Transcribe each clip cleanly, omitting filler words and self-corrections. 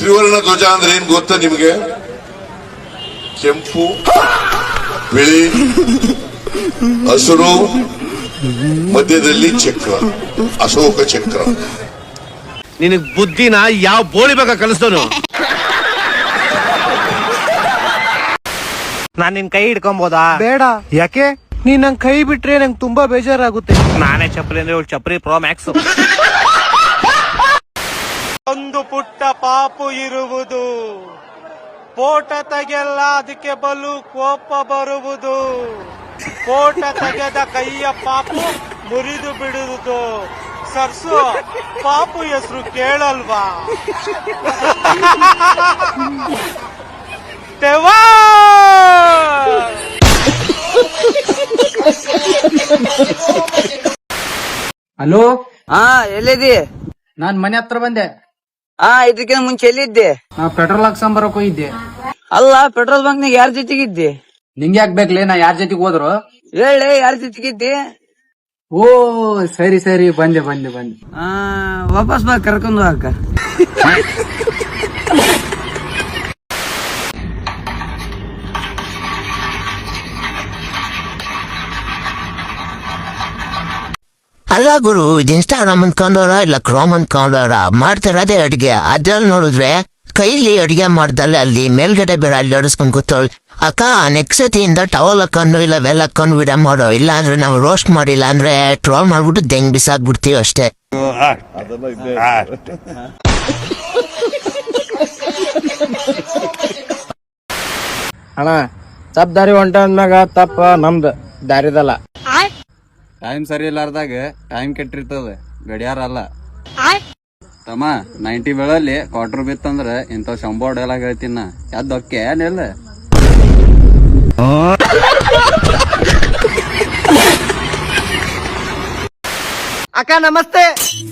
ತ್ರಿವರ್ಣ ಧ್ವಜ ಅಂದ್ರೆ ಏನ್ ಗೊತ್ತಾ ನಿಮ್ಗೆ? ಕೆಂಪು, ಬಿಳಿ, ಹಸಿರು, ಮಧ್ಯದಲ್ಲಿ ಚಕ್ರ, ಅಶೋಕ ಚಕ್ರ. ನಿನಗ್ ಬುದ್ಧಿನ ಯಾವ ಬೋಳಿ ಬೇಕ ಕಲಿಸ್ತವನು? ನಾನ್ ನಿನ್ ಕೈ ಹಿಡ್ಕೊಂಬೋದಾ? ಬೇಡ. ಯಾಕೆ? ನೀನ್ ನಂಗ್ ಕೈ ಬಿಟ್ರೆ ನಂಗೆ ತುಂಬಾ ಬೇಜಾರಾಗುತ್ತೆ. ನಾನೇ ಚಪ್ಪಲಿ ಅಂದ್ರೆ ಚಪ್ಪಲಿ ಪ್ರೋ ಮ್ಯಾಕ್ಸ್. ಒಂದು ಪುಟ್ಟ ಪಾಪು ಇರುವುದು, ಫೋಟ ತೆಗೆಲ್ಲ ಅದಕ್ಕೆ ಬಲು ಕೋಪ ಬರುವುದು. ಫೋಟ ತೆಗೆದ ಕೈಯ ಪಾಪು ಮುರಿದು ಬಿಡುವುದು. ಸರ್ಸು ಪಾಪು ಹೆಸರು ಕೇಳಲ್ವಾ? ಹಲೋ, ಹಾ ಎಲ್ಲಿದ್ದಿ? ನಾನ್ ಮನೆ ಹತ್ರ ಬಂದೆ. ಹಾ ಇದಕ್ಕಿಂತ ಮುಂಚೆ ಎಲ್ಲಿದ್ದೆ? ಪೆಟ್ರೋಲ್ ಹಾಕ್ಸಂಬರಕ್ ಹೋಗಿದ್ದೆ. ಅಲ್ಲ ಪೆಟ್ರೋಲ್ ಬಂಕ್ ನಾಗ ಯಾರ ಜೊತೆಗಿದ್ದಿ? ನಿಂಗೆ ಯಾಕೆ ಬೇಕ್ಲಿ, ನಾ ಯಾರ ಜೊತೆಗೆ ಹೋದ್ರು? ಹೇಳಿ ಯಾರ ಜೊತೆಗಿದ್ದಿ? ಓ ಸರಿ ಸರಿ, ಬಂದೆ ಬಂದೆ ಬಂದೆ. ವಾಪಸ್ ಬಾ, ಕರ್ಕೊಂಡು ಹಾಕ. ಅಲ್ಲ ಗುರು, ಇದು ಇನ್ಸ್ಟಾಗ್ರಾಮ್ ಅನ್ಕೊಂಡವ್ರ ಇಲ್ಲ ಕ್ರೋಮ್ ಅನ್ಕೊಂಡವ್ರ ಮಾಡ್ತಿರೋದೇ ಅಡ್ಗೆ. ಅದ್ರಲ್ಲಿ ನೋಡಿದ್ರೆ ಕೈಲಿ ಅಡ್ಗೆ ಮಾಡ್ದಲ್ಲ ಅಲ್ಲಿ ಮೇಲ್ಗಡೆ ಬೇರೆ ಅಲ್ಲಿ ಅಡಿಸ್ಕೊಂಡ್ ಕೂತವಳು. ಅಕ್ಕ ನೆಕ್ಸ್ಟ್ ಸತಿಯಿಂದ ಟವಲ್ ಹಾಕೊಂಡು ಇಲ್ಲ ವೆಲ್ ಹಾಕೊಂಡು ವಿಡ ಮಾಡೋ, ಇಲ್ಲ ಅಂದ್ರೆ ನಾವು ರೋಸ್ಟ್ ಮಾಡಿಲ್ಲ ಅಂದ್ರೆ ಟ್ರೋಲ್ ಮಾಡ್ಬಿಟ್ಟು ದೆಂಗ್ ಬಿಸಾಕ್ಬಿಡ್ತೀವಿ ಅಷ್ಟೇ. ಅಣ್ಣ ತಪ್ಪ ದಾರಿ ಹೊಂಟ ಅಂದ್ಮ್ಯಾಗ ತಪ್ಪ ನಮ್ದು ದಾರಿದಲ್ಲ. ಟೈಮ್ ಸರಿ ಇಲ್ಲಾರ್ದಾಗ ಟೈಮ್ ಕೆಟ್ಟಿರ್ತದ, ಗಡಿಯಾರ ಅಲ್ಲ ತಮ್ಮ. 90 ಬೆಳಲ್ಲಿ ಕ್ವಾರ್ಟರ್ ಬಿತ್ತಂದ್ರ ಇಂಥವ್ 100 ಡೈಲಾಗ್ ಹೇಳ್ತೀನ. ಯಾವ್ದು ಒಕ್ಕೆ ಏನಿಲ್ಲ. ಅಕ್ಕ ನಮಸ್ತೆ.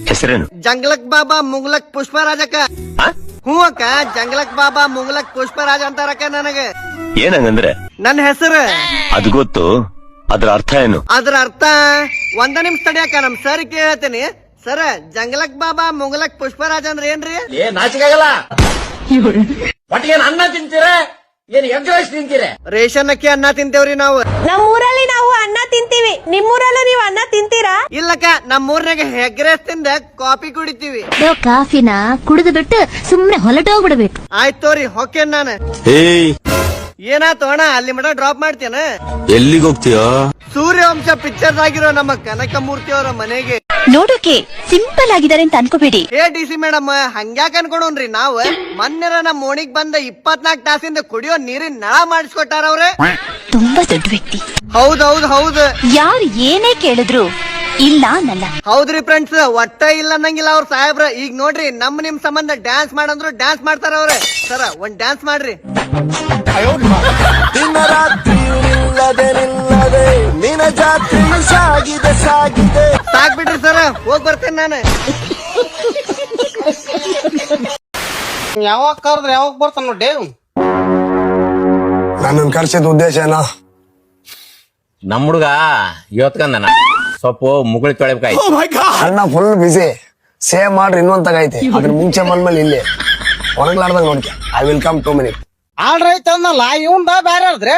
ಹೆಸರೇನು? ಜಂಗ್ಲಕ್ ಬಾಬಾ ಮುಂಗ್ಲಕ್ ಪುಷ್ಪರಾಜ್ ಅಕ್ಕ. ಹ್ಞೂ ಅಕ್ಕ, ಜಂಗ್ಲಕ್ ಬಾಬಾ ಮುಂಗ್ಲಕ್ ಪುಷ್ಪರಾಜ್ ಅಂತಾರಕ್ಕ ನನಗ. ಏನಂಗಂದ್ರೆ? ನನ್ನ ಹೆಸರು ಅದು ಗೊತ್ತು, ಅದ್ರ ಅರ್ಥ ಏನು? ಅದ್ರ ಅರ್ಥ ಒಂದ ನಿಮಿಷ ತಡಿಯಕ್ಕ, ನಮ್ ಸರ್ ಕೇಳ್ತೀನಿ. ಸರ್, ಜಂಗ್ಲಕ್ ಬಾಬಾ ಮುಂಗ್ಲಕ್ ಪುಷ್ಪರಾಜ್ ಅಂದ್ರೆ ಏನ್ರಿ? ನಾಚಿಕಾಗಲ್ಲ. ಒಟ್ಟಿಗೆ ಅನ್ನ ತಿಂತೀರ ಏನ್ ಎಗ್ ರೈಸ್ ತಿಂತೀರ? ರೇಷನ್ ಅಕ್ಕಿ ಅನ್ನ ತಿಂತೇವ್ರಿ ನಾವು. ನಮ್ಮೂರಲ್ಲಿ ನಾವು ಅನ್ನ ತಿಂತೀವಿ, ನಿಮ್ಮೂರಲ್ಲೂ ನೀವು ಅನ್ನ ತಿಂತೀರಾ? ಇಲ್ಲಕ್ಕ, ನಮ್ಮೂರ್ನಾಗ ಹೆಗ್ರೇಸ್ ತಿಂದ ಕಾಫಿ ಕುಡಿತೀವಿ. ಕಾಫಿನ ಕುಡಿದು ಬಿಟ್ಟು ಸುಮ್ನೆ ಹೊಲಟೋಗ್ಬಿಡ್ಬೇಕು. ಆಯ್ತು ತೋರಿ, ಹೊಕ್ಕೇನ್ ನಾನು. ಏನಾಯ್ತು ಅಣ್ಣ, ಅಲ್ಲಿ ಮಠ ಡ್ರಾಪ್ ಮಾಡ್ತೇನ? ಎಲ್ಲಿಗೆ ಹೋಗ್ತೀಯೋ? ಸೂರ್ಯವಂಶ ಪಿಕ್ಚರ್ ಆಗಿರೋ ನಮ್ಮ ಕನಕಮೂರ್ತಿ ಅವರ ಮನೆಗೆ. ನೋಡೋಕೆ ಸಿಂಪಲ್ ಆಗಿದ್ದಾರೆ ಅಂತ ಅನ್ಕೋಬೇಡಿ. ಏ ಡಿ ಸಿ ಮೇಡಮ್, ಹಂಗ್ಯಾಕ ಅನ್ಕೊಂಡ್ರಿ ನಾವು? ಮೊನ್ನೆರ ನಮ್ ಓಣಿಗ್ ಬಂದ 24 ತಾಸಿಂದ ಕುಡಿಯೋ ನೀರಿನ ನಳ ಮಾಡಿಸ್ಕೊಟ್ಟಾರ ಅವ್ರೆ. ತುಂಬಾ ದೊಡ್ಡ ವ್ಯಕ್ತಿ. ಹೌದೌದ್ ಹೌದು. ಯಾರು ಏನೇ ಕೇಳಿದ್ರು ಇಲ್ಲ ಅನ್ನಲ್ಲ. ಹೌದ್ರಿ ಫ್ರೆಂಡ್ಸ್, ಒಟ್ಟ ಇಲ್ಲ ಅನ್ನಂಗಿಲ್ಲ ಅವ್ರ ಸಾಹೇಬ್ರ. ಈಗ ನೋಡ್ರಿ, ನಿಮ್ ಸಂಬಂಧ ಡ್ಯಾನ್ಸ್ ಮಾಡಂದ್ರು ಡ್ಯಾನ್ಸ್ ಮಾಡ್ತಾರ ಅವ್ರೆ. ಸರ ಒಂದ್ ಡ್ಯಾನ್ಸ್ ಮಾಡ್ರಿ. ಸಾಕ್ ಬಿಡ್ರಿ ಸರ, ಹೋಗ್ ಬರ್ತೇನೆ ನಾನು. ಯಾವಾಗ ಕರೆದ್ರೆ ಯಾವಾಗ ಬರ್ತಾನ ನೋಡಿ. ನನ್ನ ಕರ್ಸಿದ ಉದ್ದೇಶ ಏನೋ? ನಮ್ಮ ಹುಡುಗ ಇವತ್ಕಂದನ ಸ್ವಲ್ಪ ಮುಗುಳಿ ತೊಳಿಬೇಕಾಯ್ತು. ಅಣ್ಣ ಫುಲ್ ಬಿಸಿ. ಸೇವ್ ಮಾಡ್ರಿ ಇನ್ನೊಂದ್ ತಗೈತಿ, ಅದ್ರ ಮುಂಚೆ ಬಂದ್ಮೇಲೆ ಇಲ್ಲಿ ಒಣಗ್ಲಾರ್ದಾಗ ನೋಡ್ಕೆ. I will come 2 minutes. Alright ಅಂದಲ್ಲ, ಇವಂದ ಬ್ಯಾರೆ ಅದ್ರಿ.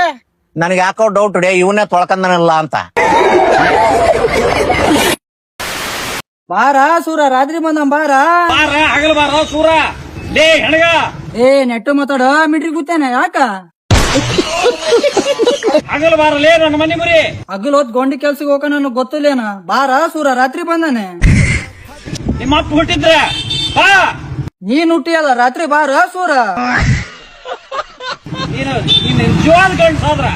ನನಗೆ ಯಾಕೋ ಡೌಟ್ ಹೊಡಿ, ಇವನ್ನೇ ತೊಳ್ಕಂದನಲ್ಲ ಅಂತ. ಬಾರ ಸೂರ, ರಾತ್ರಿ ಬಂದ ಬಾರ. ಆಗಲ್ಬಾರ ಸೂರ. ಲೇ ಹೆಣಗ, ಏ ನೆಟ್ಟು ಮಾತಾಡ, ಮಿಟ್ರಿ ಕೂತೇನೆ ಯಾಕ? ಆಗಲ್ಬಾರಲೇ ನನ್ನ ಮನೆ ಮುರಿ. ಹಗಲ್ ಹೊತ್ ಗೊಂಡಿ ಕೆಲ್ಸಕ್ಕೆ ಹೋಗ ನನಗ್ ಗೊತ್ತಿಲ್ಲೇನ. ಬಾರ ಸೂರ, ರಾತ್ರಿ ಬಂದಾನೆ. ನಿಮ್ಮ ಅಪ್ಪ ಹುಟ್ಟಿದ್ರ ಬಾ. ನೀನ್ ಹುಟ್ಟಿಯಲ್ಲ, ರಾತ್ರಿ ಬಾರ ಸೂರ. ನೀನು ನಿಜವಾದ ಗಂಡಸಾದ್ರ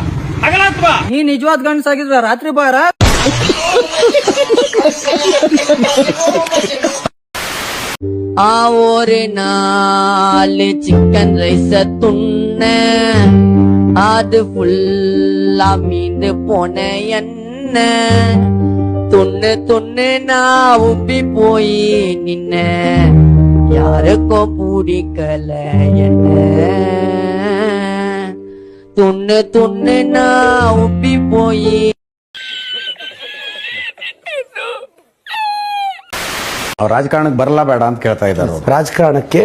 ಹಗಲತ್ ಬಾ. ನೀ ನಿಜವಾದ ಗಂಡಸಾಗಿದ್ರ ರಾತ್ರಿ ಬಾರ. ಆ ಓರಿನಲ್ಲಿ ಚಿಕನ್ ರೈಸ್ துண்ண, அது ஃபுல்லா மீந்து போன என்ன. துண்ணு துண்ணு நான் உப்பி போய் நின்ன, யாருக்கும் பிடிக்கல என்ன. துண்ணு துண்ணு நான் உப்பி போய். ಅವ್ರ ರಾಜಕಾರಣಕ್ಕೆ ಬರಲ್ಲ ಬೇಡ ಅಂತ ಕೇಳ್ತಾ ಇದ್ದಾರೆ. ರಾಜಕಾರಣಕ್ಕೆ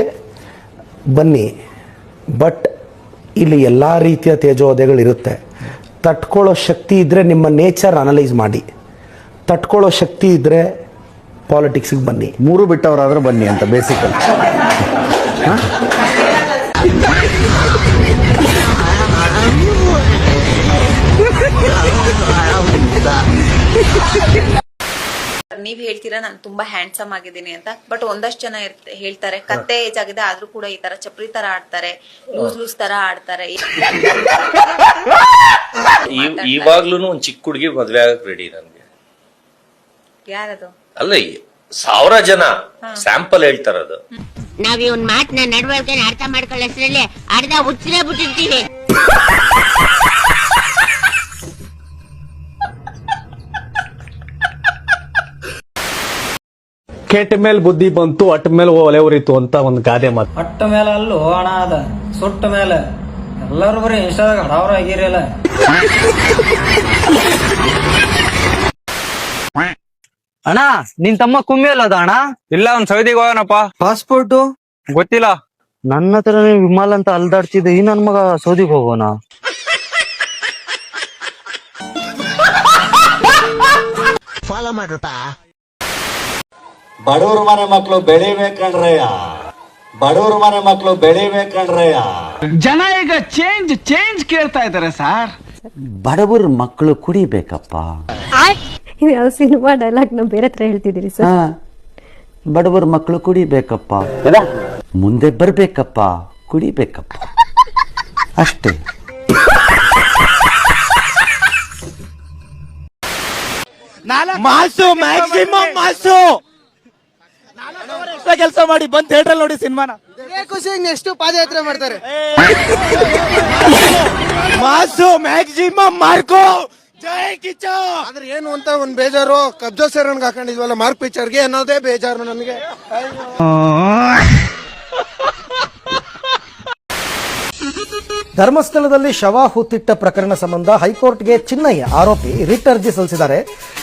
ಬನ್ನಿ, ಬಟ್ ಇಲ್ಲಿ ಎಲ್ಲ ರೀತಿಯ ತೇಜೋವಧೆಗಳಿರುತ್ತೆ. ತಟ್ಕೊಳ್ಳೋ ಶಕ್ತಿ ಇದ್ದರೆ ನಿಮ್ಮ ನೇಚರ್ ಅನಲೈಸ್ ಮಾಡಿ, ತಟ್ಕೊಳ್ಳೋ ಶಕ್ತಿ ಇದ್ದರೆ ಪಾಲಿಟಿಕ್ಸಿಗೆ ಬನ್ನಿ. 3 ಬಿಟ್ಟವರಾದ್ರೂ ಬನ್ನಿ ಅಂತ ಬೇಸಿಕಲ್. ನೀವ್ ಹೇಳ್ತೀರಾ ನಾನು ತುಂಬಾ ಹ್ಯಾಂಡ್ಸಮ್ ಆಗಿದ್ದೀನಿ ಅಂತ, ಬಟ್ ಒಂದಷ್ಟು ಜನ ಹೇಳ್ತಾರೆ ಕತ್ತೆ ಏಜ್ ಆಗಿದೆ ಆದ್ರೂ ಕೂಡ ಈ ತರ ಚಪ್ರಿ ತರ ಆಡ್ತಾರೆ, ಲೂಸ್ ತರ ಆಡ್ತಾರೆ. ಇವಾಗ್ಲೂ ಒಂದ್ ಚಿಕ್ಕ ಹುಡುಗಿ ಮದ್ವೆ ಆಗಕ್ ರೆಡಿ ನನ್ಗೆ. ಯಾರದು? ಅಲ್ಲ 1000 ಜನ ಸ್ಯಾಂಪಲ್ ಹೇಳ್ತಾರದು. ನಾವ್ ಇವನ್ ಮಾತನ್ನ ನಡವಳಿಕೆ ಅರ್ಥ ಮಾಡ್ಕೊಳ್ಳೋಷ್ಟ್ರಲ್ಲಿ ಅರ್ಧ ಹುಚ್ಚರೇ ಬಿಟ್ಟಿರ್ತೀವಿ. ಕೆಟ್ಟ ಮೇಲೆ ಬುದ್ಧಿ ಬಂತು, ಅಟ್ಟ ಮೇಲೆ ಒಲೆ ಉರಿತು ಅಂತ ಒಂದು ಗಾದೆ ಮಾತು. ಅಟ್ಟ ಮೇಲೆ ಅಲ್ಲೂ ಹಣ ಅದ, ಸುಟ್ಟ ಮೇಲೆ ಎಲ್ಲರೂ ಬರೀ ಇನ್ಸ್ಟಾದಾಗ ಹಡಾವ್ರ ಆಗಿರಲ್ಲ. ಅಣ್ಣ ನಿನ್ ತಮ್ಮ ಕುಮ್ಮಿ ಅಲ್ಲದ ಅಣ್ಣ? ಇಲ್ಲ, ಅವ್ನ್ ಸೌದಿಗೆ ಹೋಗೋಣಪ್ಪ. ಪಾಸ್ಪೋರ್ಟ್ ಗೊತ್ತಿಲ್ಲ. ನನ್ನ ಹತ್ರನೇ ವಿಮಾಲ್ ಅಂತ ಅಲ್ದಾಡ್ತಿದ್ದೆ, ಈ ನನ್ ಮಗ ಸೌದಿಗೆ ಹೋಗೋಣ. ಫಾಲೋ ಮಾಡ್ರಪ್ಪ. ಬಡವ್ರ ಮನೆ ಮಕ್ಕಳು ಬೆಳಿಬೇಕಂಡ್ರಯ್ಯ, ಬಡವ್ರ ಮನೆ ಮಕ್ಕಳು ಬೆಳಿಬೇಕಂಡ್ರಯ್ಯ. ಜನ ಈಗ ಚೇಂಜ್ ಕೇಳ್ತಾ ಇದಾರೆ ಸರ್. ಬಡವ್ರ ಮಕ್ಕಳು ಕುಡಿಬೇಕಪ್ಪ. ಯಾವ ಸಿನಿಮಾ ಡೈಲಾಗ್ ನಾವು ಬೇರೆ ಹತ್ರ ಹೇಳ್ತಿದ್ದೀರಿ ಸರ್? ಬಡವ್ರ ಮಕ್ಕಳು ಕುಡಿಬೇಕಪ್ಪ, ಮುಂದೆ ಬರ್ಬೇಕಪ್ಪ, ಕುಡಿಬೇಕಪ್ಪ, ಅಷ್ಟೇ. ಮಾಸು ಮ್ಯಾಕ್ಸಿಮಮ್ ಮಾಸು ಕೆಲಸ ಮಾಡಿ ಬಂದ್ ಥಿಯೇಟರ್ ನೋಡಿ ಸಿನಿಮಾನ. ಖುಷಿಗೆ ನೆಕ್ಸ್ಟ್ ಪಾದಯಾತ್ರೆ ಮಾಡ್ತಾರೆ. ಮಾಸು ಮ್ಯಾಕ್ಸಿಮಮ್ ಮಾರ್ಕೋ, ಜೈ ಕಿಚ್ಚ. ಆದ್ರೆ ಏನು ಅಂತ ಒಂದ್ ಬೇಜಾರು, ಕಬ್ಜಾ ಸೇರನ್ಗೆ ಹಾಕೊಂಡಿದ್ವಲ್ಲ ಮಾರ್ಕ್ ಪಿಕ್ಚರ್ಗೆ ಅನ್ನೋದೇ ಬೇಜಾರು ನನಗೆ. ಧರ್ಮಸ್ಥಳದಲ್ಲಿ ಶವ ಹೂತಿಟ್ಟ ಪ್ರಕರಣ ಸಂಬಂಧ ಹೈಕೋರ್ಟ್ಗೆ ಚಿನ್ನಯ್ಯ ಆರೋಪಿ ರಿಟ್ ಅರ್ಜಿ ಸಲ್ಲಿಸಿದ್ದಾರೆ.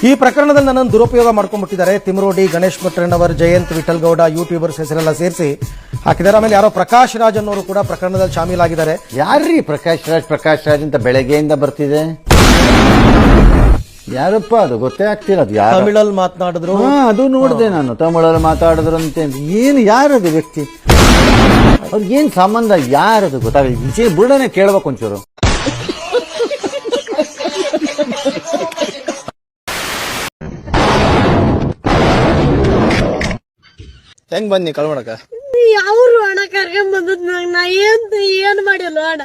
ಈ ಪ್ರಕರಣದಲ್ಲಿ ನನ್ನನ್ನು ದುರುಪಯೋಗ ಮಾಡ್ಕೊಂಡ್ಬಿಟ್ಟಿದ್ದಾರೆ. ತಿಮರೋಡಿ, ಗಣೇಶ್ ಭಟ್ರಣ್ಣವರ್, ಜಯಂತ್ ವಿಠಲ್ಗೌಡ, ಯೂಟ್ಯೂಬರ್ಸ್ ಹೆಸರೆಲ್ಲ ಸೇರಿಸಿ ಹಾಕಿದ್ದಾರೆ. ಆಮೇಲೆ ಯಾರೋ ಪ್ರಕಾಶ್ ರಾಜ್ ಅನ್ನೋರು ಕೂಡ ಪ್ರಕರಣದಲ್ಲಿ ಶಾಮೀಲಾಗಿದ್ದಾರೆ. ಯಾರ್ರೀ ಪ್ರಕಾಶ್ ರಾಜ್ ಅಂತ ಬೆಳಗ್ಗೆಯಿಂದ ಬರ್ತಿದೆ? ಯಾರಪ್ಪ ಅದು? ಗೊತ್ತೇ ಆಗ್ತಿಲ್ಲ. ಅದು ಯಾರು? ತಮಿಳಲ್ಲಿ ಮಾತನಾಡಿದ್ರು. ಅದು ನೋಡಿದೆ ನಾನು, ತಮಿಳಲ್ಲಿ ಮಾತಾಡಿದ್ರು ಅಂತೆ. ಏನು, ಯಾರದು ವ್ಯಕ್ತಿ? ಅವ್ರಿಗೇನ್ ಸಂಬಂಧ? ಯಾರದು ಗೊತ್ತಾಗಲಿ. ವಿಜಯ್ ಬುರ್ಡನೆ ಕೇಳ್ಬೇಕು ಒಂಚೂರು. ಹೆಂಗ್ ಬನ್ನಿ ಕಳ್ಮಡಕ? ಯಾವ್ರು ಹಣ ಕರ್ಕೊಂಡ್ ಬಂದದ್ ನಾ ಏನ್ ಮಾಡಿಲ್ಲ ಅಣ್ಣ.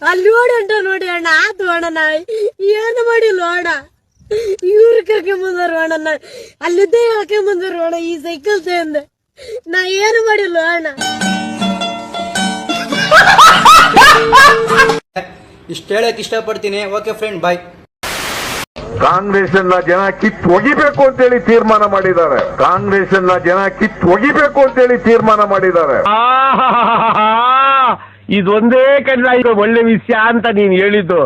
ಅಲ್ಲಿ ನೋಡಿ ಅಂಟ ನೋಡಿ ಅಣ್ಣ, ಆತು ಅಣ್ಣ, ನಾ ಏನು ಮಾಡಿಲ್ಲ ಅಣ್ಣ. ಇವ್ರು ಕರ್ಕೊಂಡ್ ಬಂದರು ಅಣ್ಣ, ಅಲ್ಲಿದ್ದೇ ಹಾಕೊಂಡ್ ಬಂದರು ಅಣ್ಣ ಈ ಸೈಕಲ್ ತಂದೆ. ನಾ ಏನು ಮಾಡಿಲ್ಲ ಅಣ್ಣ. ಇಷ್ಟ ಹೇಳಕ್ ಇಷ್ಟಪಡ್ತೀನಿ. ಓಕೆ ಫ್ರೆಂಡ್, ಬಾಯ್. ಕಾಂಗ್ರೆಸ್ ಜನ ಕಿತ್ತು ಒಗಿಬೇಕು ಅಂತೇಳಿ ತೀರ್ಮಾನ ಮಾಡಿದ್ದಾರೆ. ಕಾಂಗ್ರೆಸ್ ಜನ ಕಿತ್ತು ಒಗಿಬೇಕು ಅಂತೇಳಿ ತೀರ್ಮಾನ ಮಾಡಿದ್ದಾರೆ. ಇದೊಂದೇ ಕಣ್ಣ ಈಗ ಒಳ್ಳೆ ವಿಷಯ ಅಂತ ನೀನ್ ಹೇಳಿದ್ದು.